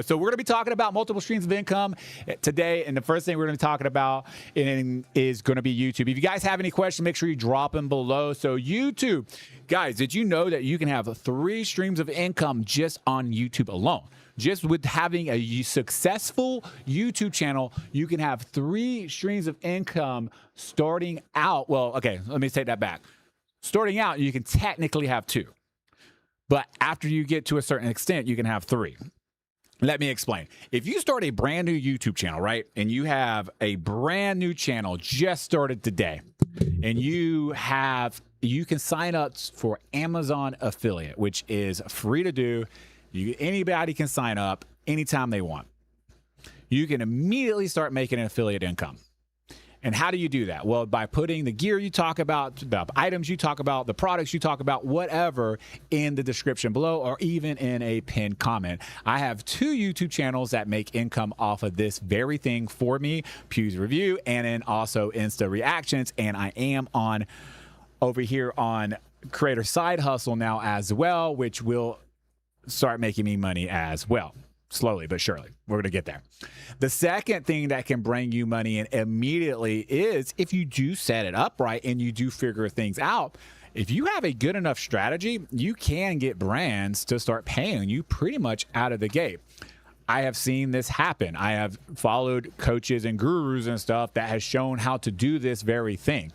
So we're going to be talking about multiple streams of income today, and the first thing we're going to be talking about is going to be YouTube. If you guys have any questions, make sure you drop them below. So YouTube, guys, did you know that you can have 3 streams of income just on YouTube alone? Just with having a successful YouTube channel, you can have 3 streams of income starting out. Well, okay, let me take that back. Starting out, you can technically have 2. But after you get to a certain extent, you can have 3. Let me explain. If you start a brand new YouTube channel, right, and you have a brand new channel just started today, and you can sign up for Amazon affiliate, which is free to do. Anybody can sign up anytime they want. You can immediately start making an affiliate income. And how do you do that? Well, by putting the gear you talk about, the items you talk about, the products you talk about, whatever, in the description below or even in a pinned comment. I have 2 YouTube channels that make income off of this very thing for me, Pew's Review, and then also Insta Reactions. And I am on over here on Creator Side Hustle now as well, which will start making me money as well. Slowly but surely. We're going to get there. The second thing that can bring you money in immediately is if you do set it up right and you do figure things out. If you have a good enough strategy, you can get brands to start paying you pretty much out of the gate. I have seen this happen. I have followed coaches and gurus and stuff that has shown how to do this very thing.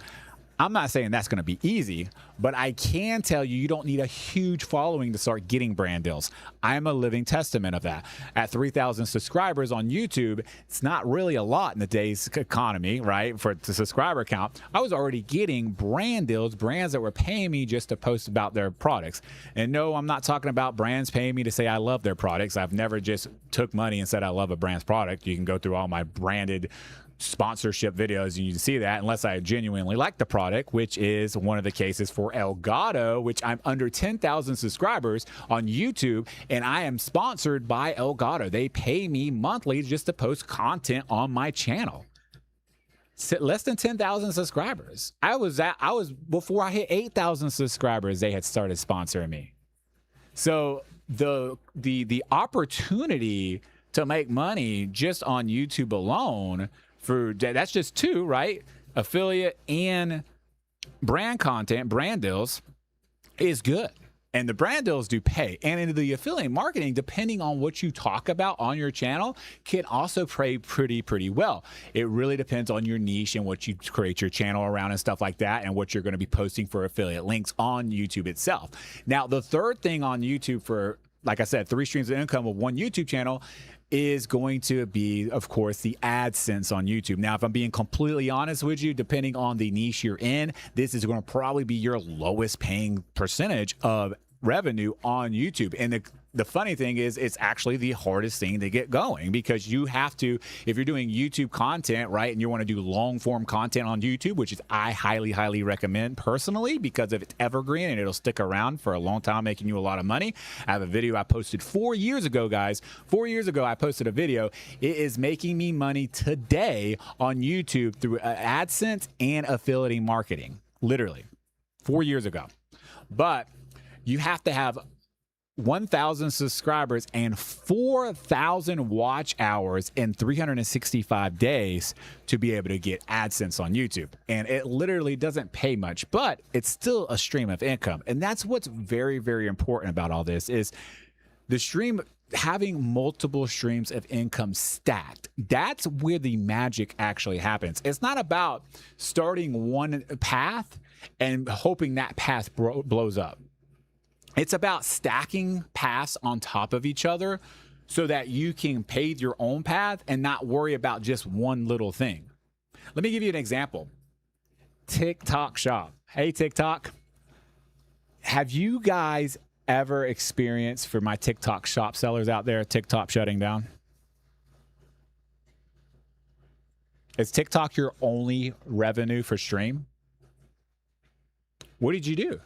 I'm not saying that's going to be easy, but I can tell you, you don't need a huge following to start getting brand deals. I'm a living testament of that. At 3,000 subscribers on YouTube, it's not really a lot in today's economy, right? For the subscriber count, I was already getting brand deals, brands that were paying me just to post about their products. And no, I'm not talking about brands paying me to say I love their products. I've never just took money and said I love a brand's product. You can go through all my branded sponsorship videos and you can see that, unless I genuinely like the product, which is one of the cases for Elgato, which I'm under 10,000 subscribers on YouTube and I am sponsored by Elgato. They pay me monthly just to post content on my channel. Less than 10,000 subscribers. I was before I hit 8,000 subscribers, they had started sponsoring me. So the opportunity to make money just on YouTube alone, that's just 2, right? Affiliate and brand content, brand deals is good. And the brand deals do pay. And in the affiliate marketing, depending on what you talk about on your channel, can also pay pretty well. It really depends on your niche and what you create your channel around and stuff like that, and what you're going to be posting for affiliate links on YouTube itself. Now, the third thing on YouTube for, like I said, 3 streams of income with 1 YouTube channel is going to be, of course, the AdSense on YouTube. Now, if I'm being completely honest with you, depending on the niche you're in, this is going to probably be your lowest paying percentage of revenue on YouTube. And the funny thing is, it's actually the hardest thing to get going, because you have to, if you're doing YouTube content, right, and you want to do long form content on YouTube, which is I highly recommend personally, because of it's evergreen and it'll stick around for a long time, making you a lot of money. I have a video I posted 4 years ago, guys. 4 years ago, I posted a video. It is making me money today on YouTube through AdSense and affiliate marketing, literally 4 years ago. But you have to have 1,000 subscribers and 4,000 watch hours in 365 days to be able to get AdSense on YouTube. And it literally doesn't pay much, but it's still a stream of income. And that's what's very important about all this, is the stream, having multiple streams of income stacked. That's where the magic actually happens. It's not about starting one path and hoping that path blows up. It's about stacking paths on top of each other so that you can pave your own path and not worry about just one little thing. Let me give you an example. TikTok Shop. Hey, TikTok. Have you guys ever experienced, for my TikTok Shop sellers out there, TikTok shutting down? Is TikTok your only revenue for stream? What did you do?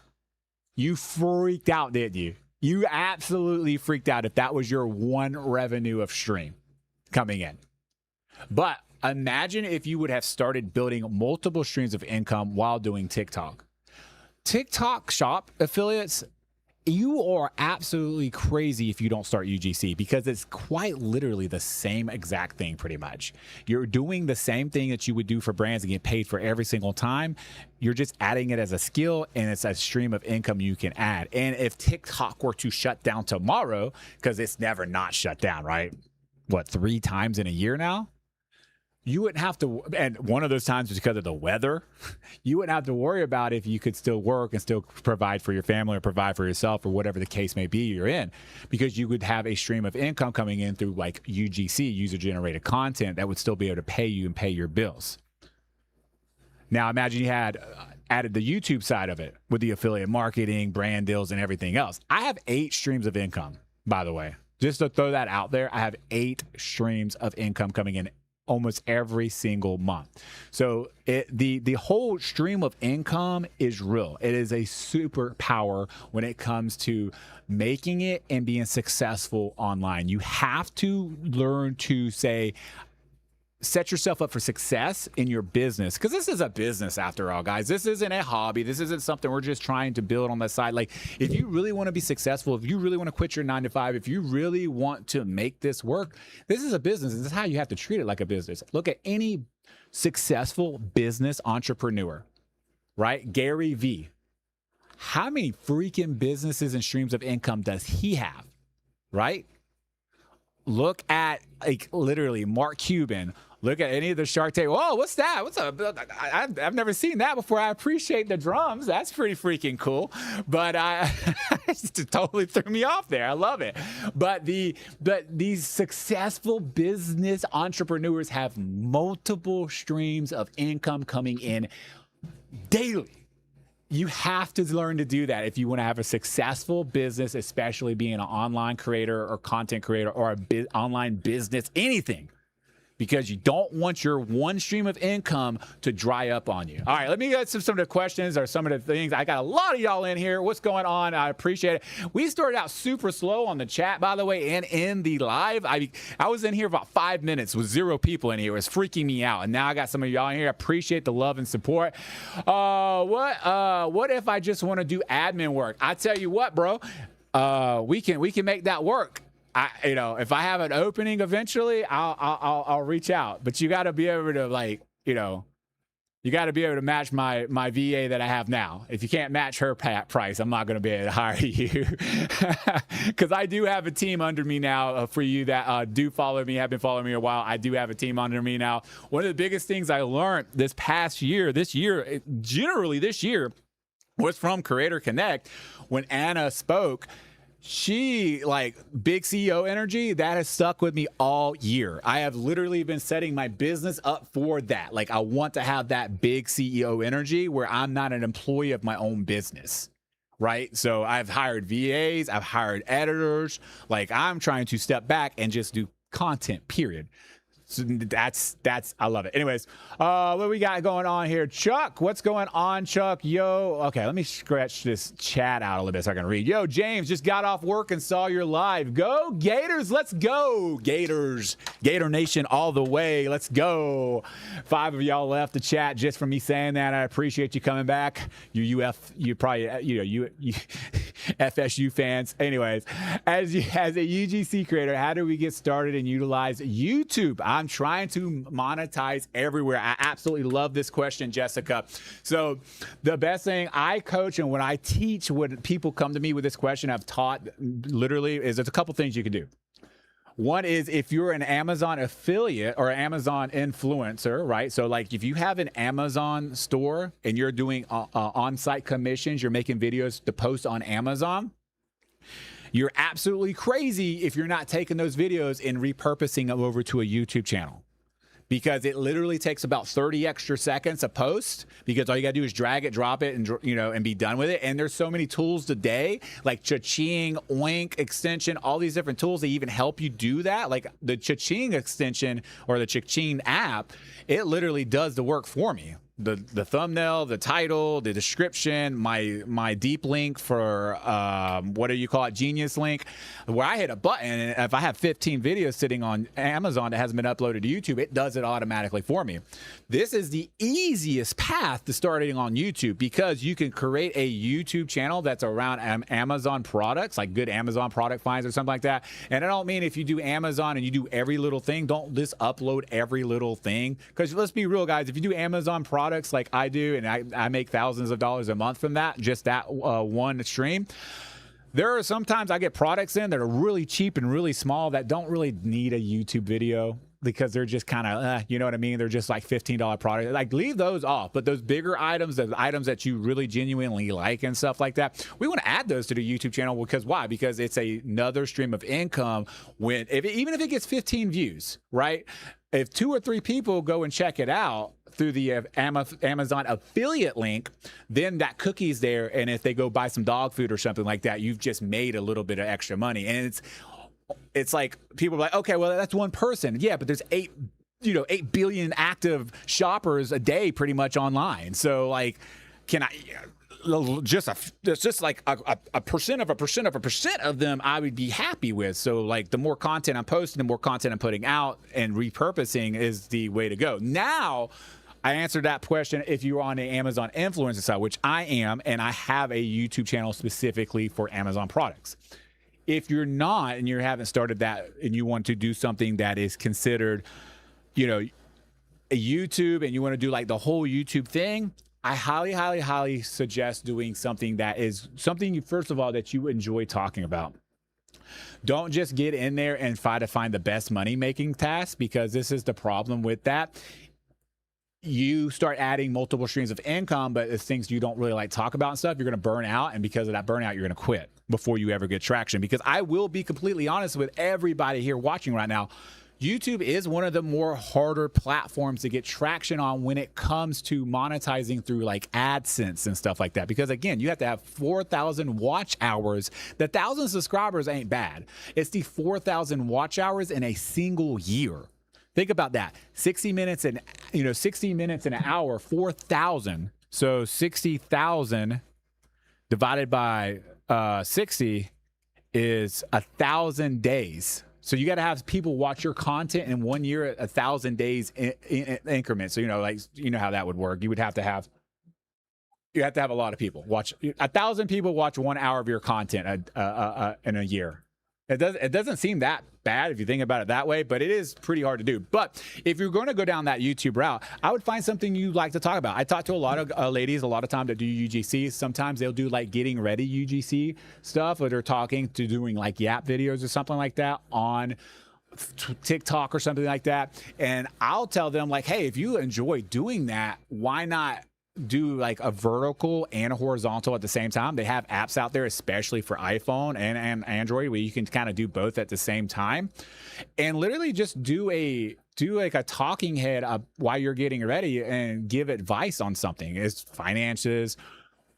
You freaked out, didn't you? You absolutely freaked out if that was your one revenue of stream coming in. But imagine if you would have started building multiple streams of income while doing TikTok. TikTok Shop affiliates You are absolutely crazy if you don't start UGC, because it's quite literally the same exact thing pretty much. You're doing the same thing that you would do for brands and get paid for every single time. You're just adding it as a skill, and it's a stream of income you can add. And if TikTok were to shut down tomorrow, because it's never not shut down, right? What, 3 times in a year now? You wouldn't have to, and one of those times was because of the weather, you wouldn't have to worry about if you could still work and still provide for your family or provide for yourself or whatever the case may be you're in, because you would have a stream of income coming in through like UGC, user-generated content, that would still be able to pay you and pay your bills. Now imagine you had added the YouTube side of it with the affiliate marketing, brand deals, and everything else. I have 8 streams of income, by the way. Just to throw that out there, I have 8 streams of income coming in almost every single month. So the whole stream of income is real. It is a superpower when it comes to making it and being successful online. You have to learn to set yourself up for success in your business, because this is a business after all, guys. This isn't a hobby. This isn't something we're just trying to build on the side. Like, if you really want to be successful, if you really want to quit your 9 to 5, if you really want to make this work, this is a business. This is how you have to treat it, like a business. Look at any successful business entrepreneur, right? Gary V. How many freaking businesses and streams of income does he have, right? Look at, like, literally Mark Cuban. Look at any of the Shark Tank. Whoa, what's that? What's up? I've never seen that before. I appreciate the drums. That's pretty freaking cool. But it totally threw me off there. I love it. But these successful business entrepreneurs have multiple streams of income coming in daily. You have to learn to do that if you want to have a successful business, especially being an online creator or content creator or a online business, anything, because you don't want your one stream of income to dry up on you. All right, let me get some of the questions or some of the things. I got a lot of y'all in here. What's going on? I appreciate it. We started out super slow on the chat, by the way, and in the live. I was in here about 5 minutes with 0 people in here. It was freaking me out. And now I got some of y'all in here. I appreciate the love and support. What if I just want to do admin work? I tell you what, bro, we can make that work. If I have an opening eventually, I'll reach out. But you got to be able to, you got to be able to match my VA that I have now. If you can't match her price, I'm not going to be able to hire you. Because I do have a team under me now. For you that do follow me, have been following me a while, I do have a team under me now. One of the biggest things I learned this year, was from Creator Connect. When Anna spoke, she, big CEO energy, that has stuck with me all year. I have literally been setting my business up for that. I want to have that big CEO energy where I'm not an employee of my own business, right? So I've hired VAs, I've hired editors. I'm trying to step back and just do content, period. So that's I love it. Anyways, what we got going on here? Chuck, what's going on, Chuck? Yo, okay, let me scratch this chat out a little bit so I can read. Yo, James, just got off work and saw your live. Go Gators, let's go. Gators, Gator Nation all the way. Let's go. 5 of y'all left the chat just for me saying that. I appreciate you coming back. You FSU fans. Anyways, as a UGC creator, how do we get started and utilize YouTube? I'm trying to monetize everywhere. I absolutely love this question, Jessica. So the best thing I coach and when I teach, when people come to me with this question, I've taught literally is there's a couple things you can do. One is if you're an Amazon affiliate or an Amazon influencer, right? So if you have an Amazon store and you're doing on-site commissions, you're making videos to post on Amazon, you're absolutely crazy if you're not taking those videos and repurposing them over to a YouTube channel, because it literally takes about 30 extra seconds a post, because all you gotta do is drag it, drop it, and be done with it. And there's so many tools today, like Cha-Ching, Oink extension, all these different tools that even help you do that. Like the Cha-Ching extension or the Cha-Ching app, it literally does the work for me. the thumbnail, the title, the description, my deep link for what do you call it, Genius link, where I hit a button, and if I have 15 videos sitting on Amazon that hasn't been uploaded to YouTube, it does it automatically for me. This is the easiest path to starting on YouTube, because you can create a YouTube channel that's around Amazon products, like good Amazon product finds or something like that. And I don't mean if you do Amazon and you do every little thing, don't just upload every little thing, because let's be real, guys, if you do Amazon products like I do, and I make thousands of dollars a month from that, just that one stream, there are sometimes I get products in that are really cheap and really small that don't really need a YouTube video, because they're just kind of, you know what I mean? They're just like $15 products. Like, leave those off. But those bigger items, the items that you really genuinely like and stuff like that, we want to add those to the YouTube channel. Because why? Because it's another stream of income. Even if it gets 15 views, right? If 2 or 3 people go and check it out through the Amazon affiliate link, then that cookie's there. And if they go buy some dog food or something like that, you've just made a little bit of extra money. And it's like, people are like, okay, well, that's one person. Yeah, but there's 8 billion active shoppers a day pretty much online. So like, can I just like a percent of them I would be happy with. So like, the more content I'm posting, the more content I'm putting out, and repurposing is the way to go. Now, I answered that question if you're on the Amazon influencer side, which I am, and I have a YouTube channel specifically for Amazon products. If you're not, and you haven't started that, and you want to do something that is considered, a YouTube, and you want to do like the whole YouTube thing, I highly, highly, highly suggest doing something that is something, first of all, that you enjoy talking about. Don't just get in there and try to find the best money-making task, because this is the problem with that. You start adding multiple streams of income, but it's things you don't really like talk about and stuff, you're going to burn out. And because of that burnout, you're going to quit before you ever get traction. Because I will be completely honest with everybody here watching right now, YouTube is one of the more harder platforms to get traction on when it comes to monetizing through like AdSense and stuff like that. Because again, you have to have 4,000 watch hours. The 1,000 subscribers ain't bad. It's the 4,000 watch hours in a single year. Think about that. 60 minutes and 60 minutes an hour, 4,000. So 60,000 divided by 60 is 1,000 days. So you got to have people watch your content in 1 year at 1,000 days in increments. So how that would work. You have to have a lot of people watch. 1,000 people watch 1 hour of your content in a year. It doesn't seem that bad if you think about it that way, but it is pretty hard to do. But if you're going to go down that YouTube route, I would find something you like to talk about. I talk to a lot of ladies a lot of time that do UGC. Sometimes they'll do like getting ready UGC stuff, or they're talking to doing like Yap videos or something like that on TikTok or something like that. And I'll tell them like, hey, if you enjoy doing that, why not do like a vertical and a horizontal at the same time? They have apps out there, especially for iPhone and Android, where you can kind of do both at the same time, and literally just do like a talking head while you're getting ready and give advice on something. It's finances,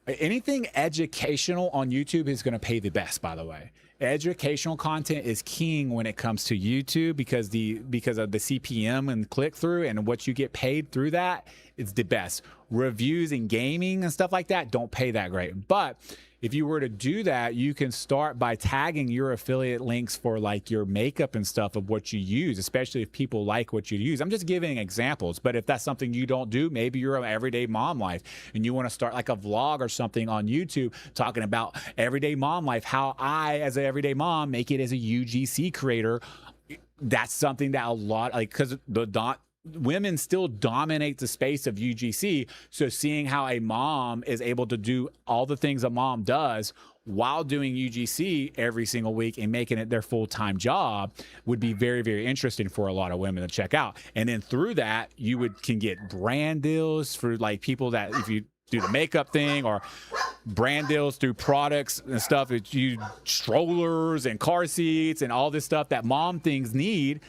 anything educational on YouTube is going to pay the best, by the way. Educational content is king when it comes to YouTube, because of the CPM and click through and what you get paid through that. It's the best. Reviews and gaming and stuff like that don't pay that great. But if you were to do that, you can start by tagging your affiliate links for like your makeup and stuff of what you use, especially if people like what you use. I'm just giving examples, but if that's something you don't do, maybe you're an everyday mom life and you want to start like a vlog or something on YouTube talking about everyday mom life, how I, as an everyday mom, make it as a UGC creator. That's something that a lot, like, because women still dominate the space of UGC. So seeing how a mom is able to do all the things a mom does while doing UGC every single week and making it their full-time job would be very, very interesting for a lot of women to check out. And then through that, you can get brand deals for like people that, if you do the makeup thing, or brand deals through products and stuff, strollers and car seats and all this stuff that mom things need.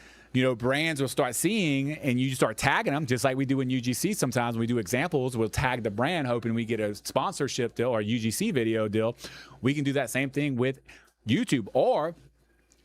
Brands will start seeing, and you start tagging them, just like we do in UGC. Sometimes when we do examples, we'll tag the brand hoping we get a sponsorship deal or a UGC video deal. We can do that same thing with YouTube, or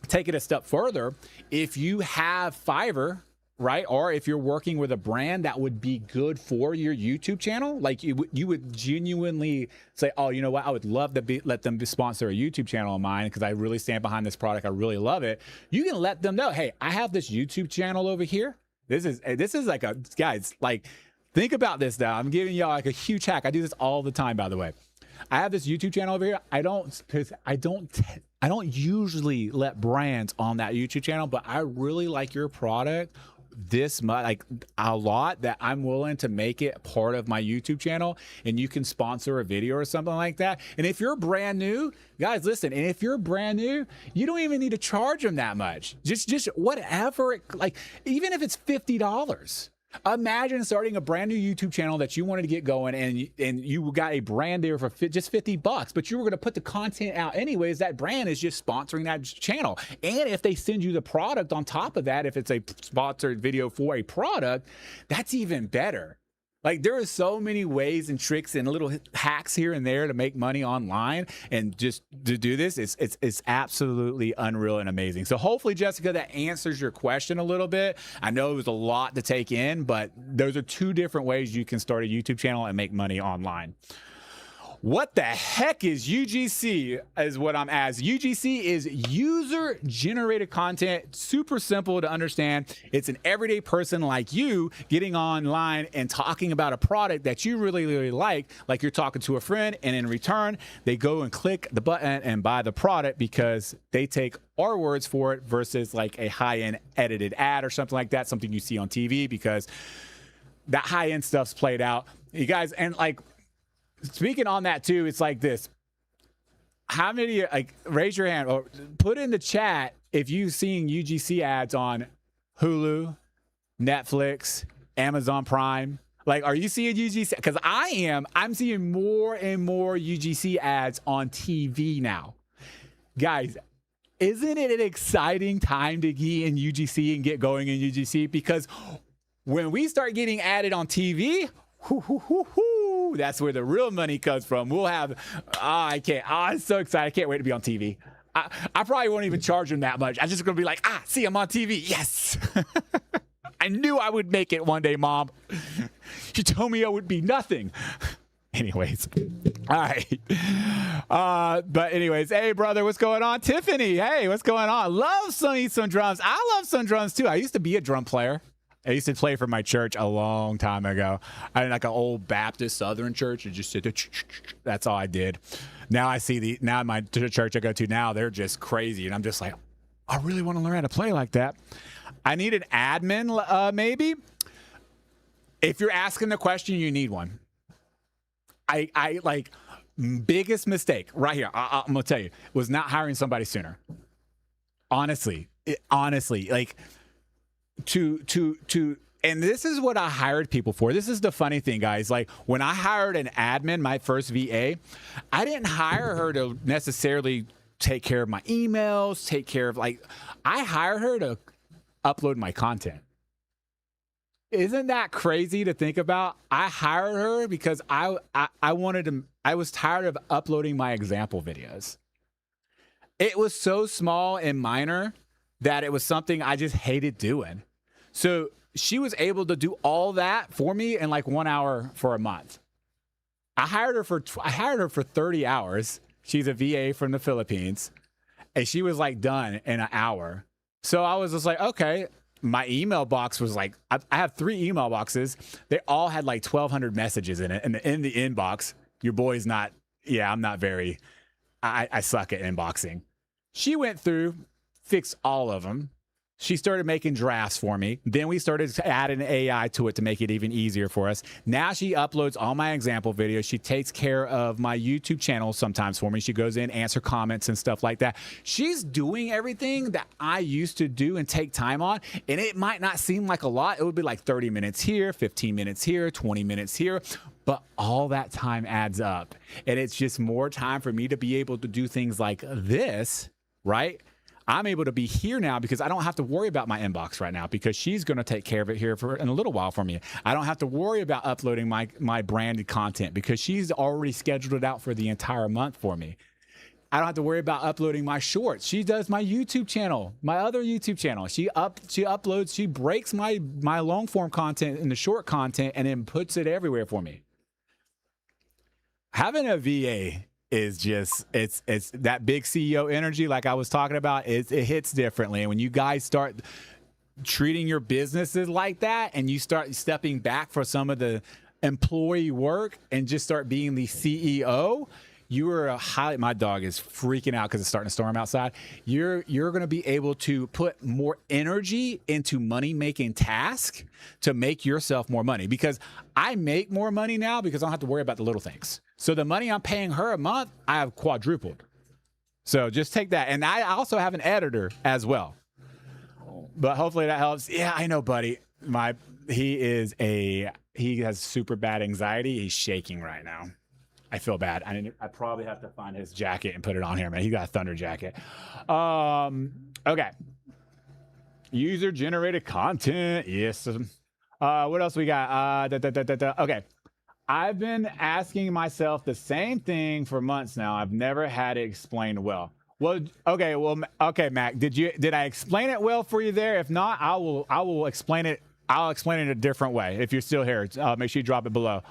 take it a step further. If you have Fiverr right? Or if you're working with a brand that would be good for your YouTube channel, like you would genuinely say, oh, you know what? I would love to let them sponsor a YouTube channel of mine because I really stand behind this product. I really love it. You can let them know, hey, I have this YouTube channel over here. This is like guys, like, think about this now. I'm giving y'all like a huge hack. I do this all the time, by the way. I have this YouTube channel over here. I don't usually let brands on that YouTube channel, but I really like your product this much, like a lot, that I'm willing to make it part of my YouTube channel, and you can sponsor a video or something like that. And if you're brand new, guys, listen, and if you're brand new, you don't even need to charge them that much. Just whatever, like, even if it's $50. Imagine starting a brand new YouTube channel that you wanted to get going, and you got a brand there for just $50, but you were going to put the content out anyways. That brand is just sponsoring that channel. And if they send you the product on top of that, if it's a sponsored video for a product, that's even better. Like, there are so many ways and tricks and little hacks here and there to make money online, and just to do this, it's absolutely unreal and amazing. So hopefully, Jessica, that answers your question a little bit. I know it was a lot to take in, but those are two different ways you can start a YouTube channel and make money online. What the heck is UGC is what I'm asking. UGC is user generated content. Super simple to understand. It's an everyday person like you getting online and talking about a product that you really, really like you're talking to a friend, and in return, they go and click the button and buy the product because they take our words for it versus like a high-end edited ad or something like that, something you see on TV, because that high-end stuff's played out. You guys, and like, speaking on that too, it's like this. How many, like, raise your hand or put in the chat if you've seen UGC ads on Hulu, Netflix, Amazon Prime. Like, are you seeing UGC? Because I'm seeing more and more UGC ads on TV now. Guys, isn't it an exciting time to be in UGC and get going in UGC? Because when we start getting added on TV, that's where the real money comes from. We'll have, I'm so excited. I can't wait to be on TV. I probably won't even charge them that much. I'm just going to be like, see, I'm on TV. Yes. I knew I would make it one day, Mom. You told me I would be nothing. Anyways. All right. But anyways, hey, brother, what's going on? Tiffany, hey, what's going on? Love some drums. I love some drums, too. I used to be a drum player. I used to play for my church a long time ago. I had like an old Baptist Southern church and just sit there. That's all I did. Now I see now my church I go to now, they're just crazy. And I'm just like, I really want to learn how to play like that. I need an admin, maybe. If you're asking the question, you need one. I like, biggest mistake right here, I'm going to tell you, was not hiring somebody sooner. Honestly, like, and this is what I hired people for. This is the funny thing, guys. Like, when I hired an admin, my first VA, I didn't hire her to necessarily take care of my emails, I hired her to upload my content. Isn't that crazy to think about? I hired her because I was tired of uploading my example videos. It was so small and minor that it was something I just hated doing. So she was able to do all that for me in like 1 hour for a month. I hired her for 30 hours. She's a VA from the Philippines, and she was like done in an hour. So I was just like, okay. My email box was like, I have 3 email boxes. They all had like 1,200 messages in it. And in the inbox, your boy's not, I'm not very, I suck at inboxing. She went through, fixed all of them. She started making drafts for me. Then we started adding AI to it to make it even easier for us. Now she uploads all my example videos. She takes care of my YouTube channel sometimes for me. She goes in, answer comments and stuff like that. She's doing everything that I used to do and take time on. And it might not seem like a lot. It would be like 30 minutes here, 15 minutes here, 20 minutes here. But all that time adds up. And it's just more time for me to be able to do things like this, right? I'm able to be here now because I don't have to worry about my inbox right now because she's going to take care of it here in a little while for me. I don't have to worry about uploading my branded content because she's already scheduled it out for the entire month for me. I don't have to worry about uploading my shorts. She does my YouTube channel, my other YouTube channel. She uploads, she breaks my long form content into short content and then puts it everywhere for me. Having a VA is just, it's that big CEO energy like I was talking about. It hits differently. And when you guys start treating your businesses like that and you start stepping back for some of the employee work and just start being the CEO, you are a highly, my dog is freaking out because it's starting to storm outside. You're going to be able to put more energy into money making tasks to make yourself more money, because I make more money now because I don't have to worry about the little things. So the money I'm paying her a month, I have quadrupled. So just take that. And I also have an editor as well, but hopefully that helps. Yeah, I know, buddy. He has super bad anxiety. He's shaking right now. I feel bad. I probably have to find his jacket and put it on here, man. He got a thunder jacket. Okay. User generated content. Yes. What else we got? Okay. I've been asking myself the same thing for months now. I've never had it explained well. Well, okay, Mac. Did I explain it well for you there? If not, I will explain it. I'll explain it a different way. If you're still here, make sure you drop it below.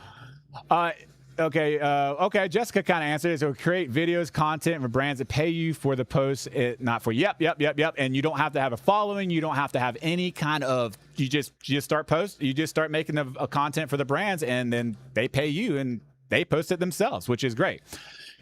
Okay. Jessica kind of answered it. So create videos, content for brands that pay you for the post, not for. Yep. And you don't have to have a following. You don't have to have any kind of. You just start post. You just start making the content for the brands, and then they pay you, and they post it themselves, which is great.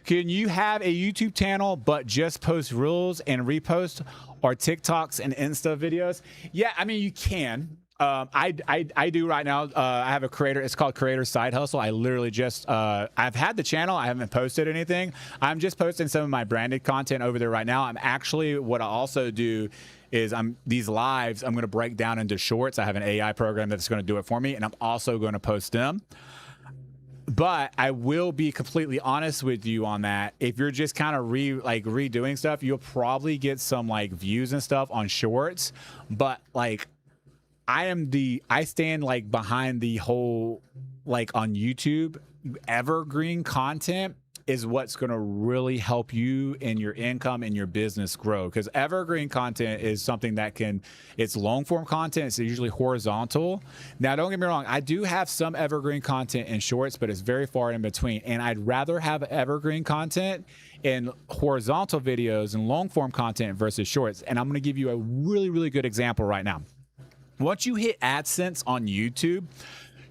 Can you have a YouTube channel but just post reels and repost, or TikToks and Insta videos? Yeah, I mean you can. I do right now. I have a creator. It's called Creator Side Hustle. I literally just, I've had the channel. I haven't posted anything. I'm just posting some of my branded content over there right now. I'm actually, what I also do is these lives, I'm going to break down into shorts. I have an AI program that's going to do it for me, and I'm also going to post them. But I will be completely honest with you on that. If you're just kind of redoing stuff, you'll probably get some like views and stuff on shorts. But like, I stand like behind the whole, like on YouTube, evergreen content is what's going to really help you and your income and your business grow. Because evergreen content is something that it's long form content. It's usually horizontal. Now, don't get me wrong. I do have some evergreen content in shorts, but it's very far in between. And I'd rather have evergreen content in horizontal videos and long form content versus shorts. And I'm going to give you a really, really good example right now. Once you hit AdSense on YouTube,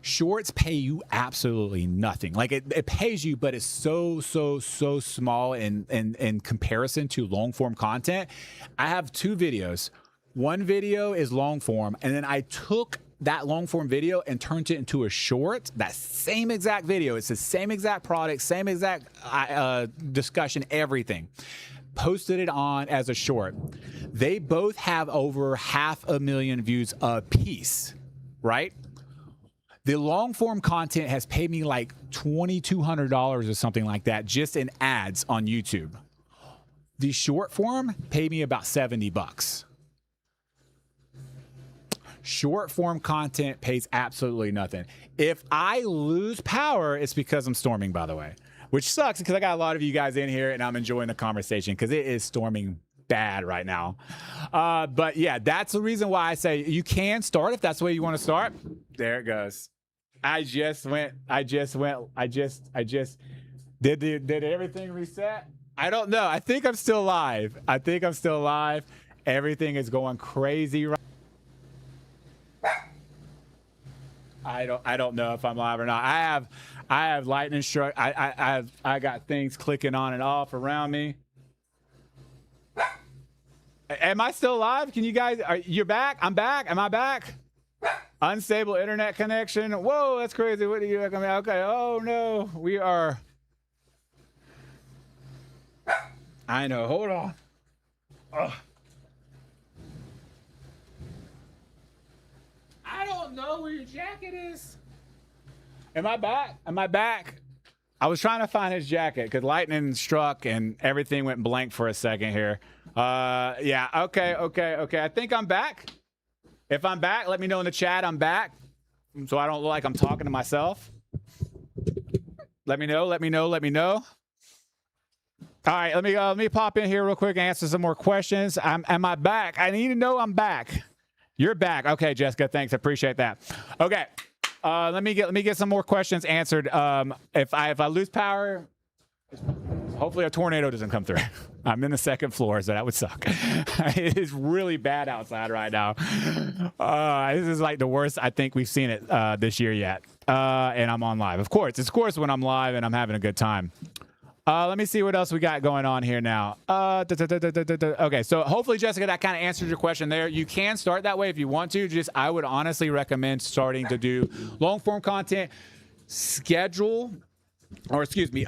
shorts pay you absolutely nothing. Like it pays you, but it's so small in comparison to long form content. I have two videos. One video is long form, and then I took that long form video and turned it into a short. That same exact video. It's the same exact product, same exact discussion, everything. Posted it on as a short. They both have over 500,000 views a piece, right? The long form content has paid me like $2,200 or something like that just in ads on YouTube. The short form paid me about $70. Short form content pays absolutely nothing. If I lose power, it's because I'm storming, by the way. Which sucks because I got a lot of you guys in here and I'm enjoying the conversation because it is storming bad right now. But yeah, that's the reason why I say you can start if that's the way you want to start. There it goes. Did everything reset? I don't know. I think I'm still live. Everything is going crazy right. I don't know if I'm live or not. I have lightning struck. I got things clicking on and off around me. Am I still live? Can you guys? You're back? I'm back. Am I back? Unstable internet connection. Whoa, that's crazy. What do you? Okay. Oh no, we are. I know. Hold on. Ugh. I don't know where your jacket is. Am I back? I was trying to find his jacket because lightning struck and everything went blank for a second here. Yeah, okay. I think I'm back. If I'm back, let me know in the chat I'm back so I don't look like I'm talking to myself. Let me know. All right, let me pop in here real quick and answer some more questions. Am I back? I need to know I'm back. You're back. Okay, Jessica, thanks. I appreciate that. Okay, let me get some more questions answered. If I lose power, hopefully a tornado doesn't come through. I'm in the second floor, so that would suck. It is really bad outside right now. This is like the worst I think we've seen it this year yet. And I'm on live. Of course, when I'm live and I'm having a good time. Let me see what else we got going on here now. Okay, so hopefully, Jessica, that kind of answers your question there. You can start that way if you want to. Just I would honestly recommend starting to do long form content, schedule, or excuse me,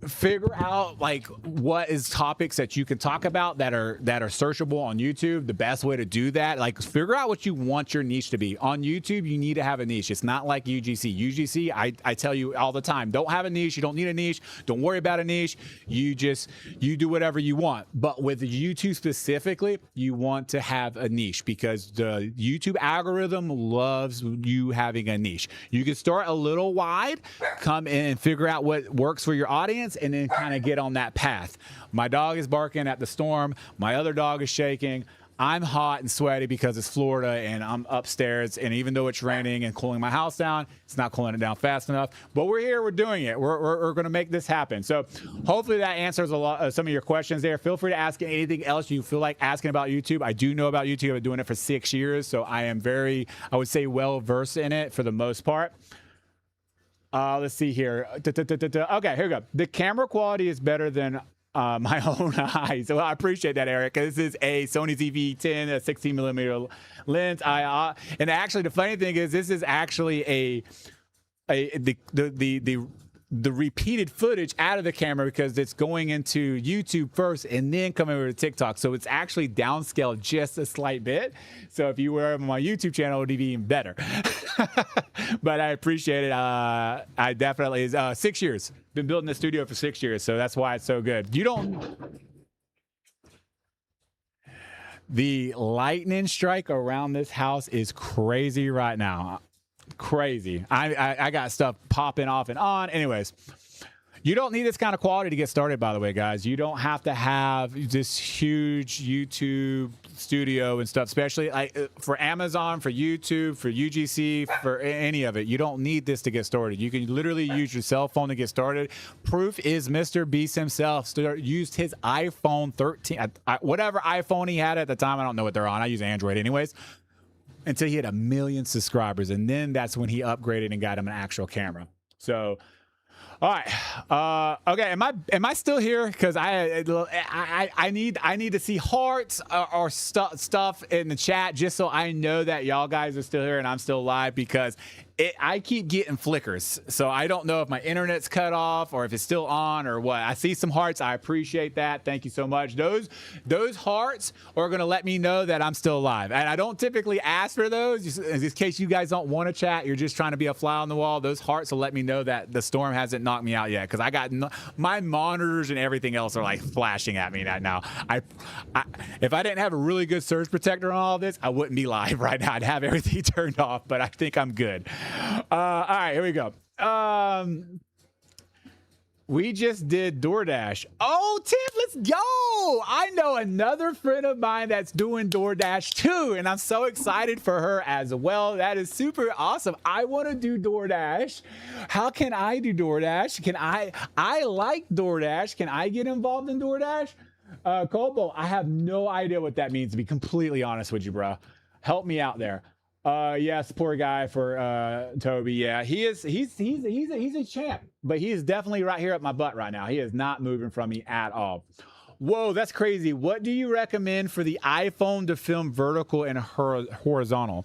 figure out like what is topics that you can talk about that are searchable on YouTube. The best way to do that, like figure out what you want your niche to be. On YouTube, you need to have a niche. It's not like UGC. UGC, I tell you all the time, don't have a niche. You don't need a niche. Don't worry about a niche. You do whatever you want. But with YouTube specifically, you want to have a niche because the YouTube algorithm loves you having a niche. You can start a little wide, come in and figure out what works for your audience, and then kind of get on that path. My dog is barking at the storm. My other dog is shaking. I'm hot and sweaty because it's Florida and I'm upstairs. And even though it's raining and cooling my house down, it's not cooling it down fast enough. But we're here. We're doing it. We're going to make this happen. So hopefully that answers a lot some of your questions there. Feel free to ask anything else you feel like asking about YouTube. I do know about YouTube. I've been doing it for 6 years. So I am very, I would say, well versed in it for the most part. Let's see here. Okay, here we go. The camera quality is better than my own eyes. So I appreciate that, Eric. This is a Sony ZV-10, a 16 millimeter lens. And actually, the funny thing is, this is actually the repeated footage out of the camera because it's going into YouTube first and then coming over to TikTok. So it's actually downscaled just a slight bit. So if you were on my YouTube channel, it would be even better. But I appreciate it. I definitely, 6 years. Been building the studio for 6 years. So that's why it's so good. The lightning strike around this house is crazy right now. Crazy. I got stuff popping off and on. Anyways, you don't need this kind of quality to get started, by the way, guys. You don't have to have this huge YouTube studio and stuff, especially like for Amazon, for YouTube, for UGC, for any of it. You don't need this to get started. You can literally use your cell phone to get started. Proof is Mr. Beast himself used his iPhone 13, whatever iPhone he had at the time. I don't know what they're on. I use Android anyways. Until he had 1 million subscribers, and then that's when he upgraded and got him an actual camera. So, all right, okay. Am I still here? Because I need to see hearts or stuff in the chat just so I know that y'all guys are still here and I'm still live because I keep getting flickers. So I don't know if my internet's cut off or if it's still on or what. I see some hearts. I appreciate that. Thank you so much. Those hearts are going to let me know that I'm still alive. And I don't typically ask for those just in case you guys don't want to chat. You're just trying to be a fly on the wall. Those hearts will let me know that the storm hasn't knocked me out yet because I got my monitors and everything else are like flashing at me right now. If I didn't have a really good surge protector on all this, I wouldn't be live right now. I'd have everything turned off, but I think I'm good. All right, here we go. We just did DoorDash. Oh, Tiff, let's go. I know another friend of mine that's doing DoorDash too, and I'm so excited for her as well. That is super awesome. I want to do DoorDash. How can I do DoorDash? I like DoorDash. Can I get involved in DoorDash? Colbo, I have no idea what that means, to be completely honest with you, bro. Help me out there. Yes, poor guy for Toby. Yeah, he's a champ, but he is definitely right here at my butt right now. He is not moving from me at all. Whoa, that's crazy. What do you recommend for the iPhone to film vertical and horizontal?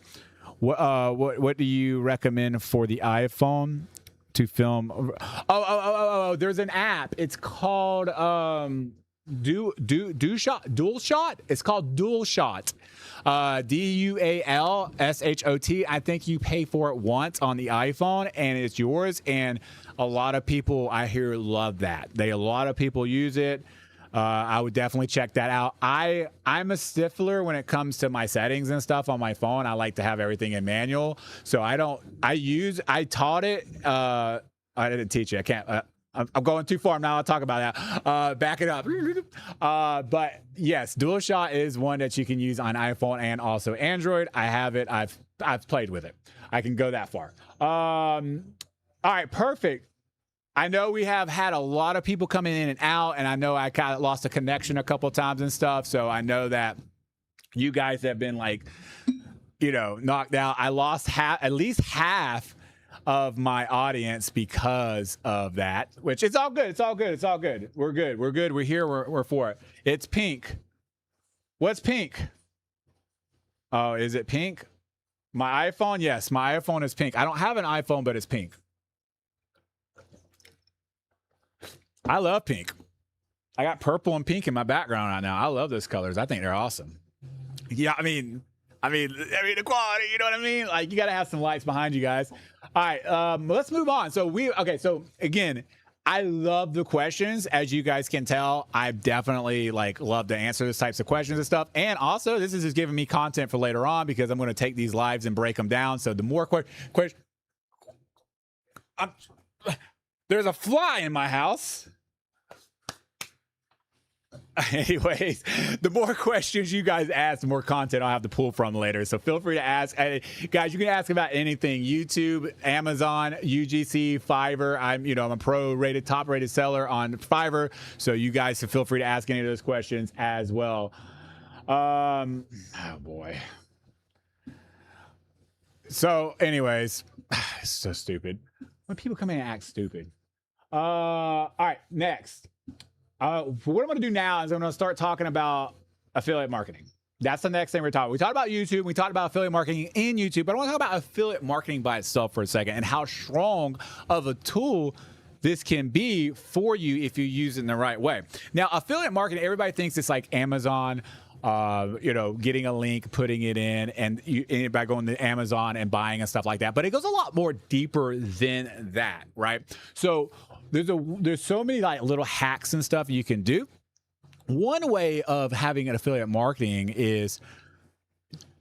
What do you recommend for the iPhone to film? Oh, there's an app. It's called Dual Shot. It's called Dual Shot. DUALSHOT. I think you pay for it once on the iPhone and it's yours. And a lot of people I hear love that. A lot of people use it. I would definitely check that out. I'm a stiffler when it comes to my settings and stuff on my phone. I like to have everything in manual. So I taught it. I didn't teach it. I can't. I'm going too far. I'm not going to talk about that. Back it up. But yes, DualShot is one that you can use on iPhone and also Android. I have it. I've played with it. I can go that far. All right, perfect. I know we have had a lot of people coming in and out, and I know I kind of lost a connection a couple of times and stuff. So I know that you guys have been like, knocked out. I lost at least half of my audience because of that, which it's all good. It's all good. It's all good. We're good. We're good. We're here. We're for it. It's pink. What's pink? Oh, is it pink? My iPhone? Yes, my iPhone is pink. I don't have an iPhone, but it's pink. I love pink. I got purple and pink in my background right now. I love those colors. I think they're awesome. Yeah, I mean the quality, you know what I mean? Like, you got to have some lights behind you guys. All right, let's move on. So again, I love the questions. As you guys can tell, I definitely love to answer those types of questions and stuff. And also, this is just giving me content for later on, because I'm going to take these lives and break them down. So the more questions, there's a fly in my house. Anyways, the more questions you guys ask, the more content I'll have to pull from later. So feel free to ask. Guys, you can ask about anything: YouTube, Amazon, UGC, Fiverr. I'm a top rated seller on Fiverr. So you guys can feel free to ask any of those questions as well. Oh boy. So anyways, it's so stupid when people come in and act stupid. All right, next. What I'm going to do now is I'm going to start talking about affiliate marketing. That's the next thing we're talking about. We talked about YouTube. We talked about affiliate marketing in YouTube. But I want to talk about affiliate marketing by itself for a second, and how strong of a tool this can be for you if you use it in the right way. Now, affiliate marketing, everybody thinks it's like Amazon, getting a link, putting it in, and by going to Amazon and buying and stuff like that. But it goes a lot more deeper than that, right? So there's so many little hacks and stuff you can do. One way of having an affiliate marketing is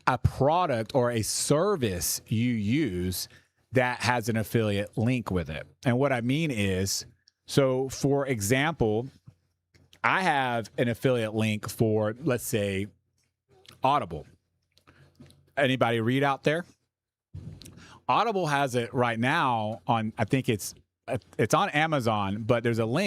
a product or a service you use that has an affiliate link with it. And what I mean is, so for example, I have an affiliate link for, let's say, Audible. Anybody read out there? Audible has it right now on, I think it's on Amazon, but there's a link